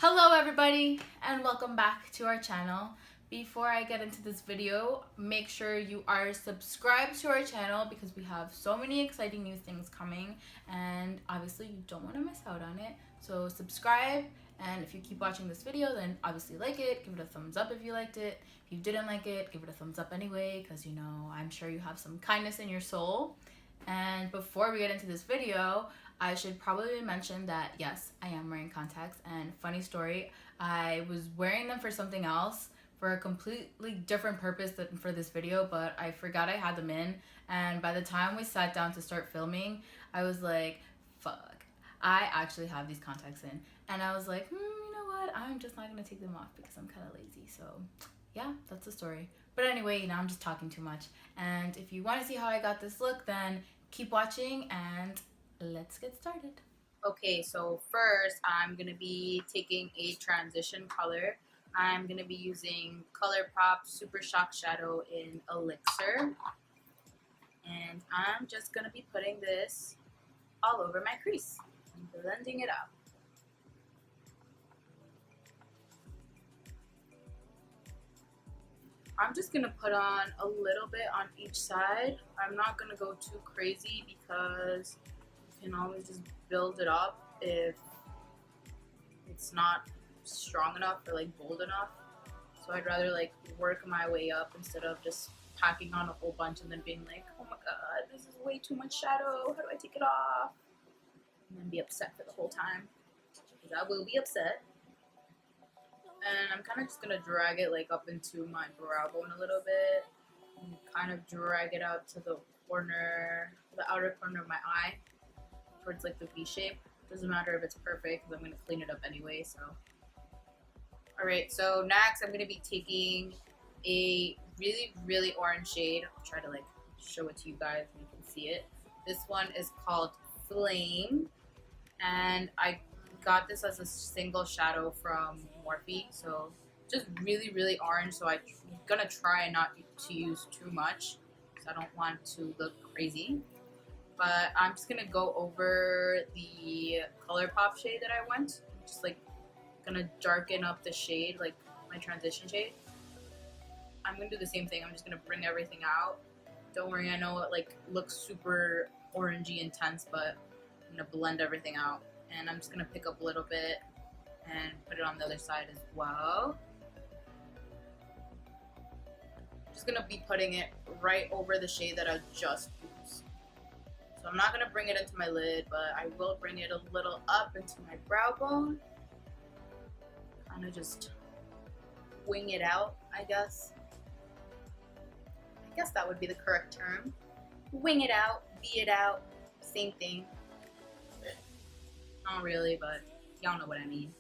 Hello everybody and welcome back to our channel. Before I get into this video, make sure you are subscribed to our channel because we have so many exciting new things coming and obviously you don't want to miss out on it. So subscribe, and if you keep watching this video then obviously like it, give it a thumbs up if you liked it. If you didn't like it, give it a thumbs up anyway because you know I'm sure you have some kindness in your soul. And before we get into this video, I should probably mention that yes, I am wearing contacts, and funny story, I was wearing them for something else, for a completely different purpose than for this video, but I forgot I had them in, and by the time we sat down to start filming, I was like, fuck, I actually have these contacts in, and I was like, you know what, I'm just not gonna take them off because I'm kind of lazy, so yeah, that's the story. But anyway, now I'm just talking too much, and if you want to see how I got this look, then keep watching and let's get started. Okay, so first I'm going to be taking a transition color. I'm going to be using Colourpop Super Shock Shadow in Elixir. And I'm just going to be putting this all over my crease and blending it out. I'm just going to put on a little bit on each side. I'm not going to go too crazy because can always just build it up if it's not strong enough or like bold enough. So I'd rather like work my way up instead of just packing on a whole bunch and then being like, oh my god, this is way too much shadow, how do I take it off? And then be upset for the whole time, because I will be upset. And I'm kind of just gonna drag it like up into my brow bone a little bit and kind of drag it out to the corner, the outer corner of my eye, towards like the V shape. Doesn't matter if it's perfect because I'm going to clean it up anyway. So alright, so next I'm going to be taking a really orange shade. I'll try to like show it to you guys so you can see it. This one is called Flame, and I got this as a single shadow from Morphe, so just really orange. So I'm going to try not to use too much because I don't want to look crazy. But I'm just gonna go over the Colourpop shade that I went. I'm just like gonna darken up the shade, like my transition shade. I'm gonna do the same thing. I'm just gonna bring everything out. Don't worry, I know it like looks super orangey intense, but I'm gonna blend everything out. And I'm just gonna pick up a little bit and put it on the other side as well. I'm just gonna be putting it right over the shade that I just used. So I'm not going to bring it into my lid, but I will bring it a little up into my brow bone. Kind of just wing it out, I guess. I guess that would be the correct term. Wing it out, V it out, same thing. Not really, but y'all know what I mean.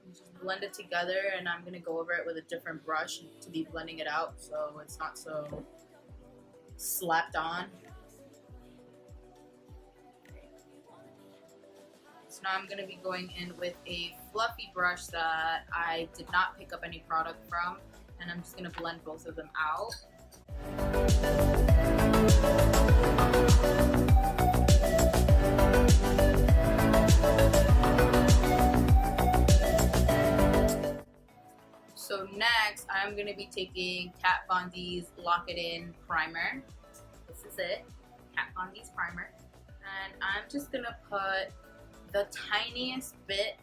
Just blend it together, and I'm going to go over it with a different brush to be blending it out so it's not so slapped on. So now I'm going to be going in with a fluffy brush that I did not pick up any product from, and I'm just going to blend both of them out. So next, I'm going to be taking Kat Von D's Lock It In Primer. This is it, Kat Von D's Primer. And I'm just going to put the tiniest bit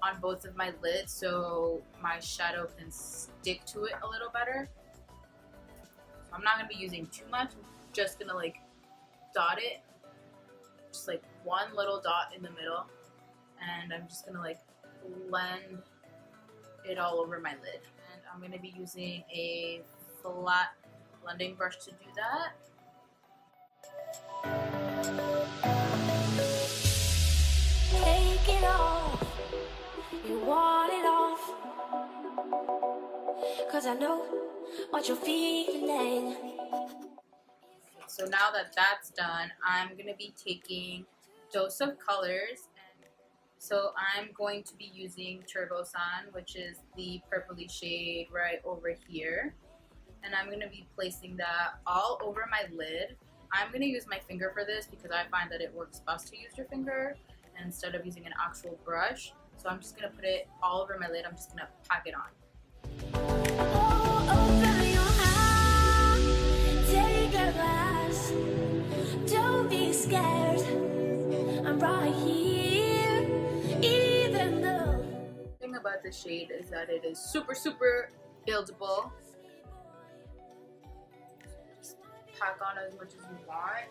on both of my lids so my shadow can stick to it a little better. So I'm not going to be using too much. I'm just going to like dot it. Just like one little dot in the middle. And I'm just going to like blend it all over my lid. And I'm going to be using a flat blending brush to do that. Take it off, you want it off, 'cause I know what you're feeling. So now that that's done, I'm going to be taking Dose of Colors. So I'm going to be using Turbosan, which is the purpley shade right over here. And I'm going to be placing that all over my lid. I'm going to use my finger for this because I find that it works best to use your finger. instead of using an actual brush. So I'm just gonna put it all over my lid. I'm just gonna pack it on. Oh, open your eyes, take a glass. Don't be scared, I'm right here, even though. The thing about the shade is that it is super, super buildable. Just pack on as much as you want.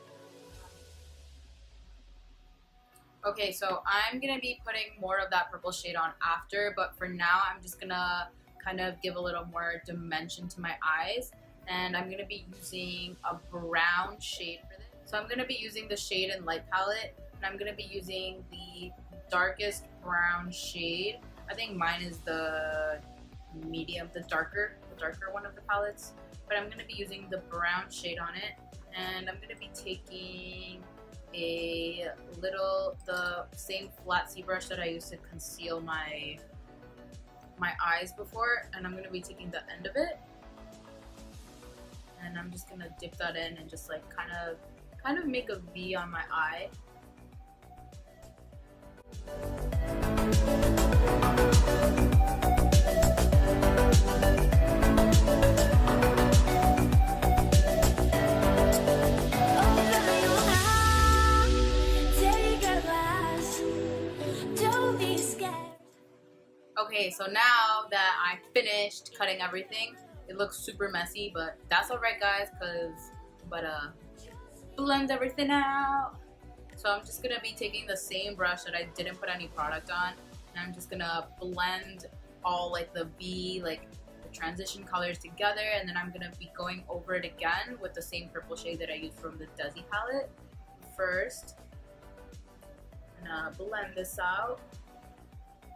Okay, so I'm gonna be putting more of that purple shade on after, but for now I'm just gonna kind of give a little more dimension to my eyes, and I'm gonna be using a brown shade for this. So I'm gonna be using the Shade and Light palette, and I'm gonna be using the darkest brown shade. I think mine is the medium, the darker one of the palettes, but I'm gonna be using the brown shade on it, and I'm gonna be taking the same flat C brush that I used to conceal my eyes before, and I'm gonna be taking the end of it, and I'm just gonna dip that in and just like kind of make a V on my eye. Okay, so now that I finished cutting everything, it looks super messy, but that's alright guys, cause blend everything out. So I'm just gonna be taking the same brush that I didn't put any product on, and I'm just gonna blend all like the transition colors together, and then I'm gonna be going over it again with the same purple shade that I used from the Desi palette. First, I'm gonna blend this out.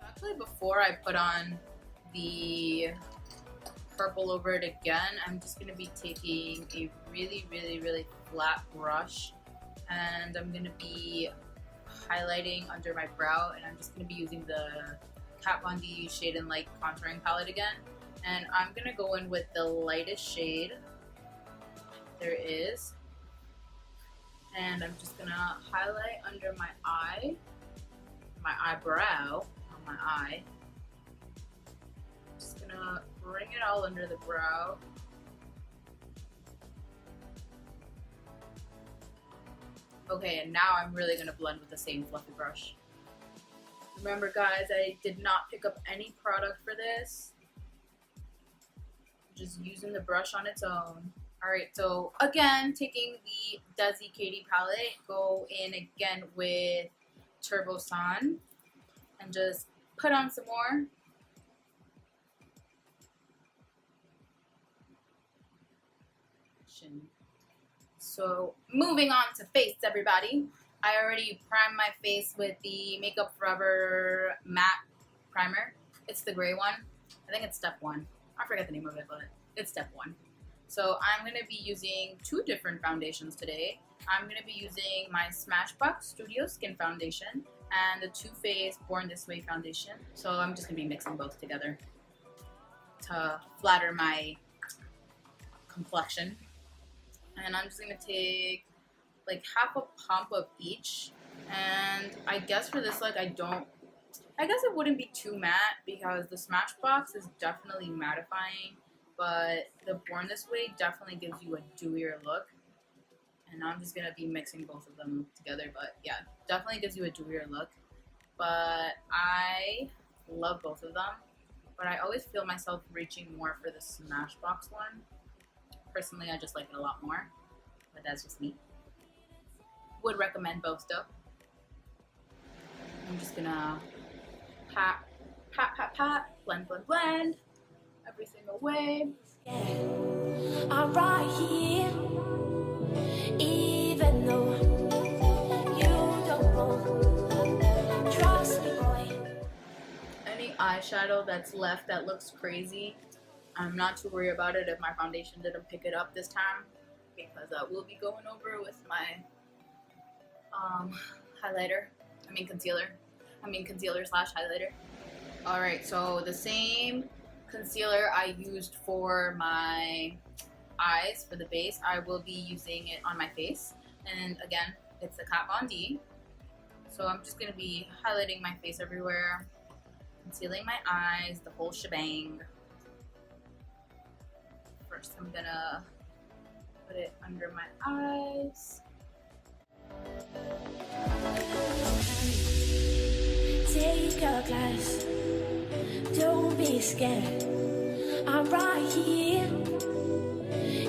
Actually, before I put on the purple over it again, I'm just going to be taking a really, really, really flat brush, and I'm going to be highlighting under my brow, and I'm just going to be using the Kat Von D Shade and Light contouring palette again, and I'm going to go in with the lightest shade there is, and I'm just going to highlight under my eye, my eyebrow, my eye. I'm just gonna bring it all under the brow. Okay, and now I'm really gonna blend with the same fluffy brush. Remember guys, I did not pick up any product for this. Just using the brush on its own. Alright, so again, taking the Desi Katy palette, go in again with Turbosan, and just put on some more. So moving on to face, everybody. I already primed my face with the Makeup Forever matte primer. It's the gray one. I think it's step 1. I forget the name of it, but it's step 1. So I'm going to be using 2 different foundations today. I'm going to be using my Smashbox Studio Skin Foundation and the Too Faced Born This Way foundation. So I'm just going to be mixing both together to flatter my complexion. And I'm just going to take like half a pump of each. And I guess for this look, I guess it wouldn't be too matte because the Smashbox is definitely mattifying, but the Born This Way definitely gives you a dewier look. And I'm just going to be mixing both of them together, but yeah, definitely gives you a dewier look. But I love both of them, but I always feel myself reaching more for the Smashbox one. Personally, I just like it a lot more, but that's just me. Would recommend both though. I'm just gonna pat, pat, pat, pat, blend, blend, blend, everything away. I'm right here, even though you don't know. Trust me, boy. Any eyeshadow that's left that looks crazy, I'm not too worried about it if my foundation didn't pick it up this time, because I will be going over with my concealer slash highlighter. Alright, so the same concealer I used for my eyes for the base, I will be using it on my face. And again, it's the Kat Von D. So I'm just gonna be highlighting my face everywhere, concealing my eyes, the whole shebang. First, I'm gonna put it under my eyes. Take a glass, don't be scared. I'm right here,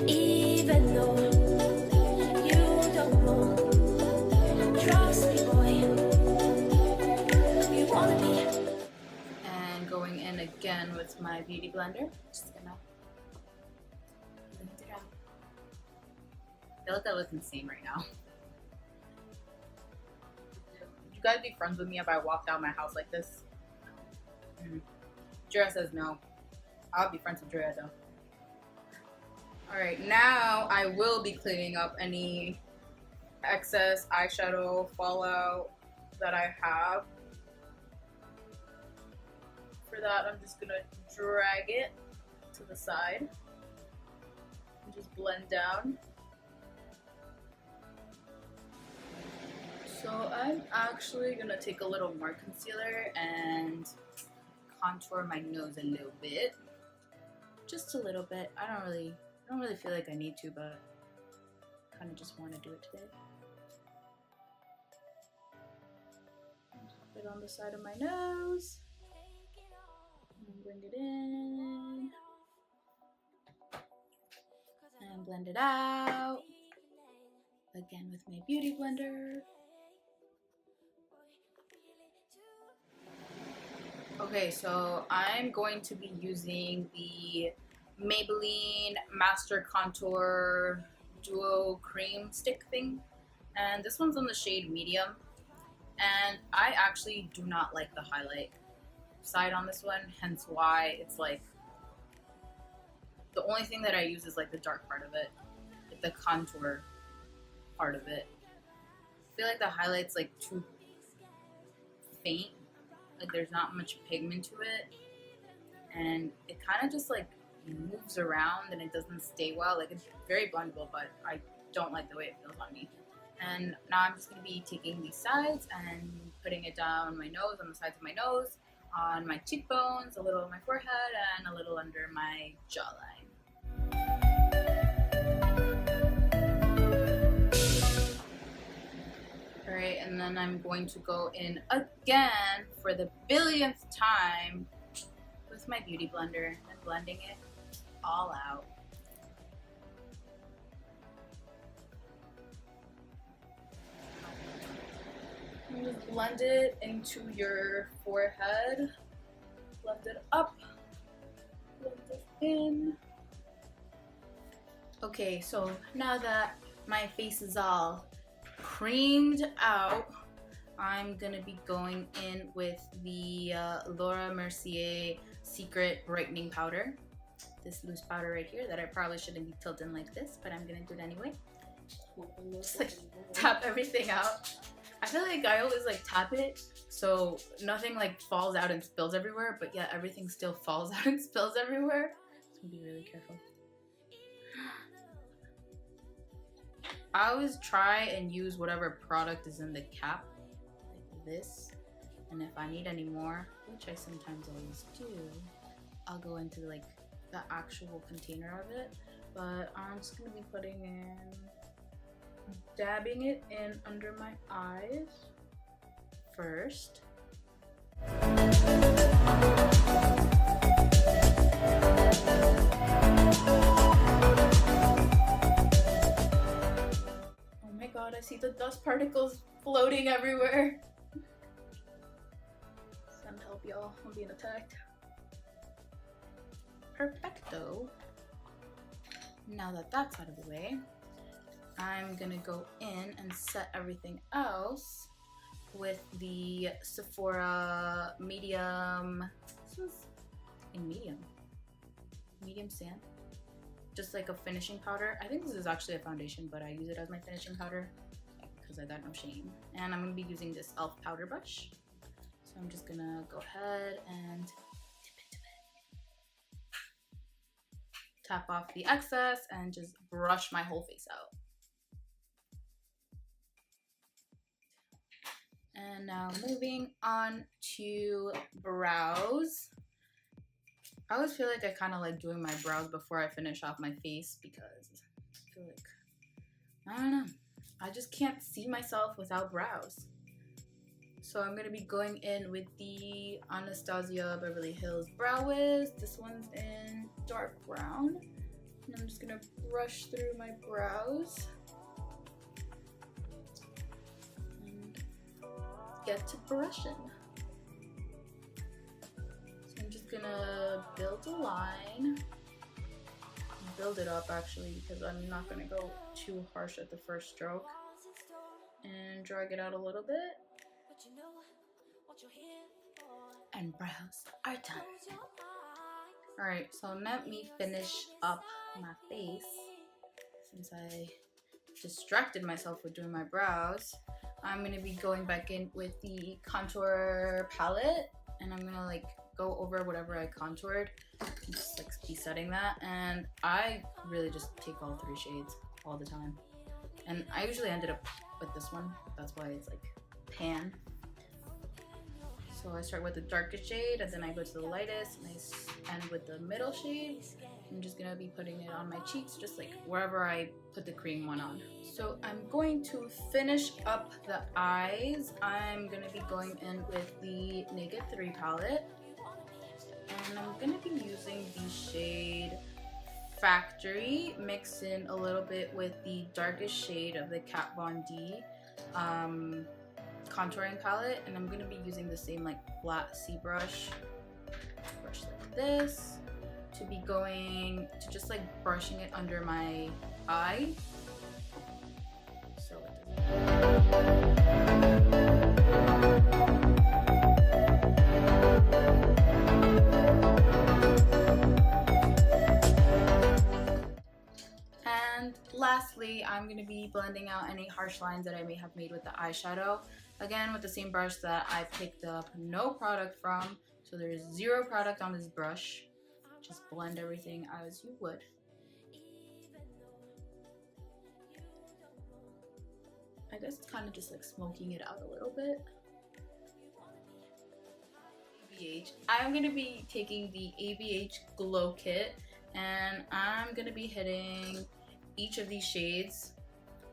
even though you don't know. Trust me, boy, you wanna be. And going in again with my beauty blender. Just gonna blend it out. I feel like I look insane right now. Would you guys be friends with me if I walked out my house like this? Drea says no. I'll be friends with Drea though. Alright, now I will be cleaning up any excess eyeshadow fallout that I have. For that, I'm just gonna drag it to the side and just blend down. So I'm actually gonna take a little more concealer and contour my nose a little bit. Just a little bit. I don't really feel like I need to, but I kind of just want to do it today. Put it on the side of my nose. And bring it in. And blend it out. Again with my beauty blender. Okay, so I'm going to be using the Maybelline Master Contour Duo Cream Stick thing. And this one's on the shade Medium. And I actually do not like the highlight side on this one, hence why it's like the only thing that I use is like the dark part of it, like the contour part of it. I feel like the highlight's like too faint. Like there's not much pigment to it, and it kind of just like moves around and it doesn't stay well. Like it's very blendable, but I don't like the way it feels on me. And now I'm just going to be taking these sides and putting it down my nose, on the sides of my nose, on my cheekbones, a little on my forehead, and a little under my jawline. Alright, and then I'm going to go in again for the billionth time with my beauty blender and blending it all out. And just blend it into your forehead. Blend it up. Blend it in. Okay, so now that my face is all creamed out, I'm gonna be going in with the Laura Mercier Secret Brightening Powder. This loose powder right here that I probably shouldn't be tilting like this, but I'm gonna do it anyway. Just like tap everything out. I feel like I always like tap it so nothing like falls out and spills everywhere, but yeah, everything still falls out and spills everywhere. So be really careful. I always try and use whatever product is in the cap, like this. And if I need any more, which I sometimes always do, I'll go into like the actual container of it. But I'm just gonna be putting in, dabbing it in under my eyes first. God, I see the dust particles floating everywhere. Send help, y'all. I'm being attacked. Perfecto. Now that that's out of the way, I'm gonna go in and set everything else with the Sephora medium. This was in medium sand. Just like a finishing powder. I think this is actually a foundation, but I use it as my finishing powder because I got no shame. And I'm gonna be using this e.l.f. powder brush. So I'm just gonna go ahead and dip into it. Tap off the excess and just brush my whole face out. And now moving on to brows. I always feel like I kind of like doing my brows before I finish off my face because I feel like, I don't know, I just can't see myself without brows. So I'm going to be going in with the Anastasia Beverly Hills Brow Wiz. This one's in dark brown. And I'm just going to brush through my brows. And get to brushing. So I'm just going to build a line. Build it up actually, because I'm not going to go too harsh at the first stroke. And drag it out a little bit. And brows are done. Alright, so let me finish up my face. Since I distracted myself with doing my brows, I'm going to be going back in with the contour palette. And I'm going to like go over whatever I contoured. Just like be setting that. And I really just take all 3 shades all the time. And I usually ended up with this one. That's why it's like pan. So I start with the darkest shade, and then I go to the lightest, and I end with the middle shade. I'm just gonna be putting it on my cheeks, just like wherever I put the cream one on. So I'm going to finish up the eyes. I'm gonna be going in with the Naked 3 palette. And I'm gonna be using the shade Factory, mixed in a little bit with the darkest shade of the Kat Von D contouring palette, and I'm gonna be using the same like flat C brush like this to be going to just like brushing it under my eye. So it And lastly, I'm going to be blending out any harsh lines that I may have made with the eyeshadow. Again, with the same brush that I picked up no product from. So there's 0 product on this brush. Just blend everything as you would. I guess it's kind of just like smoking it out a little bit. ABH. I'm going to be taking the ABH Glow Kit, and I'm going to be hitting each of these shades,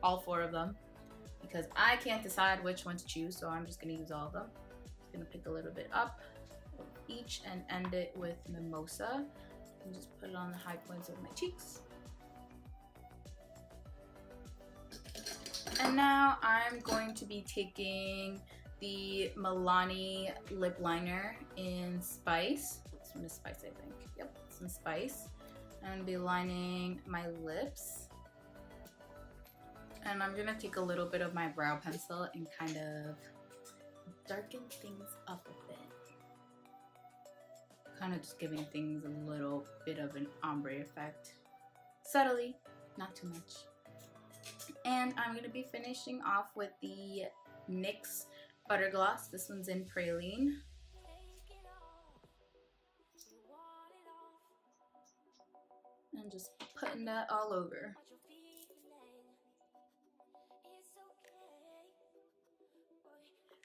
all 4 of them, because I can't decide which one to choose, so I'm just going to use all of them. Just going to pick a little bit up of each and end it with Mimosa, and just put it on the high points of my cheeks. And now I'm going to be taking the Milani lip liner in Spice. This one is Spice, I think. Yep, it's in Spice. I'm going to be lining my lips. And I'm going to take a little bit of my brow pencil and kind of darken things up a bit. Kind of just giving things a little bit of an ombre effect. Subtly, not too much. And I'm going to be finishing off with the NYX Butter Gloss. This one's in Praline. And just putting that all over.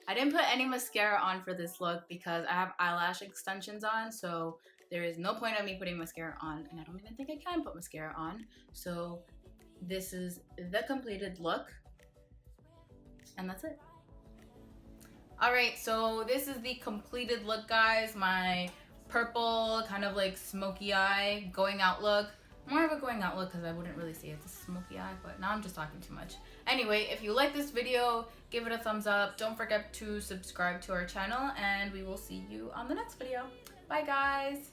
I didn't put any mascara on for this look because I have eyelash extensions on, so there is no point of me putting mascara on, and I don't even think I can put mascara on. So this is the completed look, and that's it. Alright, so this is the completed look, guys. My purple, kind of like smoky eye, going out look. More of a going out look because I wouldn't really say it's a smoky eye, but now I'm just talking too much. Anyway, if you like this video, give it a thumbs up. Don't forget to subscribe to our channel, and we will see you on the next video. Bye, guys.